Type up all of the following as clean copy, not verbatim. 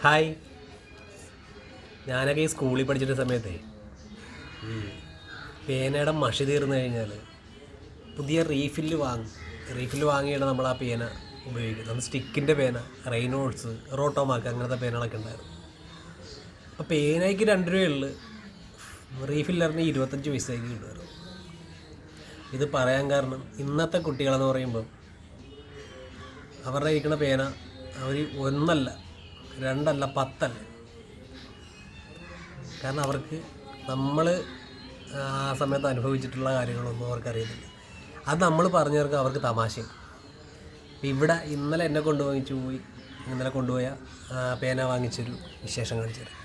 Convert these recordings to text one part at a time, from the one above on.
Hi. ഞാനൊക്കെ ഈ സ്കൂളിൽ പഠിച്ചിട്ട സമയത്തെ പേനയുടെ മഷി തീർന്നു കഴിഞ്ഞാൽ പുതിയ റീഫില്ല് വാങ്ങിയാണ് നമ്മൾ ആ പേന ഉപയോഗിക്കുന്നത്. നമ്മൾ സ്റ്റിക്കിൻ്റെ പേന, റെയിനോൾഡ്സ്, റോട്ടോമാക്ക് അങ്ങനത്തെ പേനകളൊക്കെ ഉണ്ടായിരുന്നു. അപ്പോൾ പേനയ്ക്ക് 2 രൂപയുള്ളു, റീഫില്ലറിന് 25 പൈസയ്ക്ക് കിട്ടുമായിരുന്നു. ഇത് പറയാൻ കാരണം ഇന്നത്തെ കുട്ടികളെന്ന് പറയുമ്പം അവരുടെ ഇരിക്കുന്ന പേന അവർ 1 അല്ല 2 അല്ല 10 അല്ല. കാരണം അവർക്ക് നമ്മൾ ആ സമയത്ത് അനുഭവിച്ചിട്ടുള്ള കാര്യങ്ങളൊന്നും അവർക്കറിയത്തില്ല. അത് നമ്മൾ പറഞ്ഞു തീർക്കുക അവർക്ക് തമാശയും. ഇവിടെ ഇന്നലെ എന്നെ ഇന്നലെ കൊണ്ടുപോയ പേന വാങ്ങിച്ചൊരു വിശേഷം കാണിച്ചു തരാം.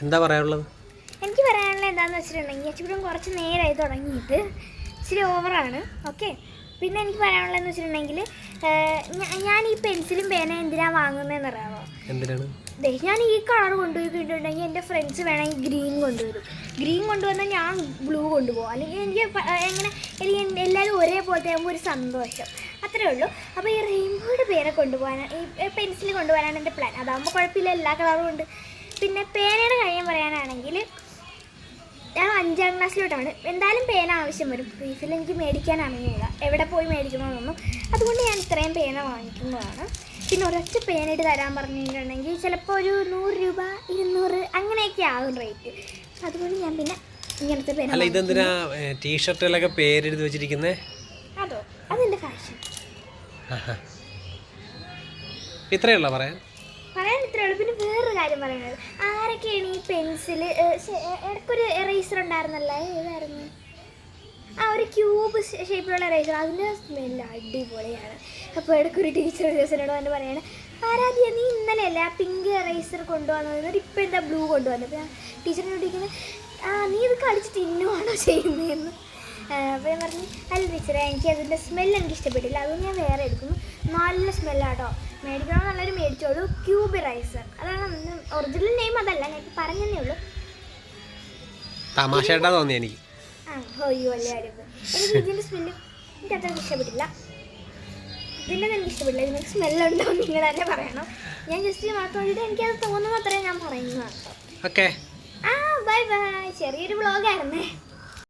എന്താ പറയാനുള്ളത്? എനിക്ക് പറയാനുള്ളത് എന്താണെന്ന് വെച്ചിട്ടുണ്ടെങ്കിൽ ഇച്ചിരി കുറച്ച് നേരമായി തുടങ്ങിയിട്ട് ഇച്ചിരി ഓവറാണ്. ഓക്കെ. പിന്നെ എനിക്ക് പറയാനുള്ളതെന്ന് വെച്ചിട്ടുണ്ടെങ്കിൽ ഞാൻ ഈ പെൻസിലും പേന എന്തിനാണ് വാങ്ങുന്നതെന്ന് അറിയാമോ? എന്തിനാണ്? ഞാൻ ഈ കളർ കൊണ്ടുപോയിട്ടുണ്ടെങ്കിൽ എൻ്റെ ഫ്രണ്ട്സ് വേണമെങ്കിൽ ഗ്രീൻ കൊണ്ടുവരും. ഗ്രീൻ കൊണ്ടുവന്നാൽ ഞാൻ ബ്ലൂ കൊണ്ടുപോകും. അല്ലെങ്കിൽ എനിക്ക് എല്ലാവരും ഒരേപോലത്തെ ആകുമ്പോൾ ഒരു സന്തോഷം, അത്രേ ഉള്ളൂ. അപ്പോൾ ഈ റെയിൻബോയുടെ പേന കൊണ്ടുപോകാനാണ്, ഈ പെൻസിൽ കൊണ്ടുപോകാനാണ് എൻ്റെ പ്ലാൻ. അതാകുമ്പോൾ കുഴപ്പമില്ല, എല്ലാ കളറും ഉണ്ട്. പിന്നെ പേനയുടെ കാര്യം പറയാനാണെങ്കിൽ ഞാൻ 5ാം ക്ലാസ്സിലോട്ടാണ്. എന്തായാലും പേന ആവശ്യം വരും. റീഫിൽ എനിക്ക് മേടിക്കാൻ അറിയില്ല, എവിടെ പോയി മേടിക്കണമെന്നൊന്നും. അതുകൊണ്ട് ഞാൻ ഇത്രയും പേന വാങ്ങിക്കുന്നതാണ്. പിന്നെ ഒരൊറ്റ പേനയിട്ട് തരാൻ പറഞ്ഞിട്ടുണ്ടെങ്കിൽ ചിലപ്പോൾ ഒരു 100 രൂപ 200 അങ്ങനെയൊക്കെ ആകും റേറ്റ്. അതുകൊണ്ട് ഞാൻ പിന്നെ ഇങ്ങനത്തെ പേന. അല്ല, ഇതെന്തിനാ ടീഷർട്ടിലൊക്കെ പേരെഴുതി വെച്ചിരിക്കുന്നത്? അതോ, അതെൻ്റെ ഫാഷൻ. ഇത്രയുള്ള പറയാൻ ഇത്രേ ഉള്ളൂ. പിന്നെ വേറൊരു കാര്യം പറയുന്നത്, ആരൊക്കെയാണ് ഈ പെൻസിൽ ഇടയ്ക്കൊരു എറേസർ ഉണ്ടായിരുന്നല്ലോ, ഏതായിരുന്നു? ഒരു ക്യൂബ് ഷേപ്പിലുള്ള എറേസർ, അതിൻ്റെ സ്മെല്ല് അടിപൊളിയാണ്. അപ്പോൾ ഇടയ്ക്കൊരു ടീച്ചർ ഒരു ദിവസത്തിനോട് തന്നെ പറയാണ്, ആരാധ്യ നീ ഇന്നലെയല്ലേ ആ പിങ്ക് എറേസർ കൊണ്ടുവന്നത്, ഇപ്പോൾ എന്താ ബ്ലൂ കൊണ്ടുവന്നത്? അപ്പോൾ ടീച്ചറിനോട് ഇരിക്കുന്നത്, നീ ഇത് കളിച്ചിട്ട് ഇന്നുമാണോ ചെയ്യുന്നതെന്ന്. അപ്പോൾ ഞാൻ പറഞ്ഞു, അല്ല ടീച്ചറെ, എനിക്ക് അതിൻ്റെ സ്മെല്ല് എനിക്ക് ഇഷ്ടപ്പെട്ടില്ല, അതുകൊണ്ട് ഞാൻ വേറെ എടുക്കുന്നു. നല്ല സ്മെല്ലാട്ടോ, മേടിക്കണം നല്ലൊരു മേടിച്ചോളൂ. ക്യൂബ് എറേസർ, അതാണ് ഒറിജിനൽ നെയിം, അതല്ല, ഞാൻ ഇപ്പോൾ പറഞ്ഞതേ ഉള്ളൂ. തമാശയായിട്ടാ തോന്നി എനിക്ക്. അയ്യോ അല്ലേ അറിവ്. എനിക്ക് ഇതിൻ്റെ സ്മെല്ല് എനിക്ക് അത്ര ഇഷ്ടപ്പെട്ടില്ല. ഇതിൻ്റെ എനിക്ക് ഇഷ്ടപ്പെട്ടില്ല. ഇതിനൊക്കെ സ്മെല്ലുണ്ടോ നിങ്ങൾ തന്നെ പറയണം. ഞാൻ ജസ്റ്റ് മാത്രം വേണ്ടിയിട്ട് എനിക്കത് തോന്നുന്നു അത്രയും ഞാൻ പറയുന്നതാണ്. ഓക്കെ. Bye bye. ചെറിയൊരു വ്ളോഗായിരുന്നേ.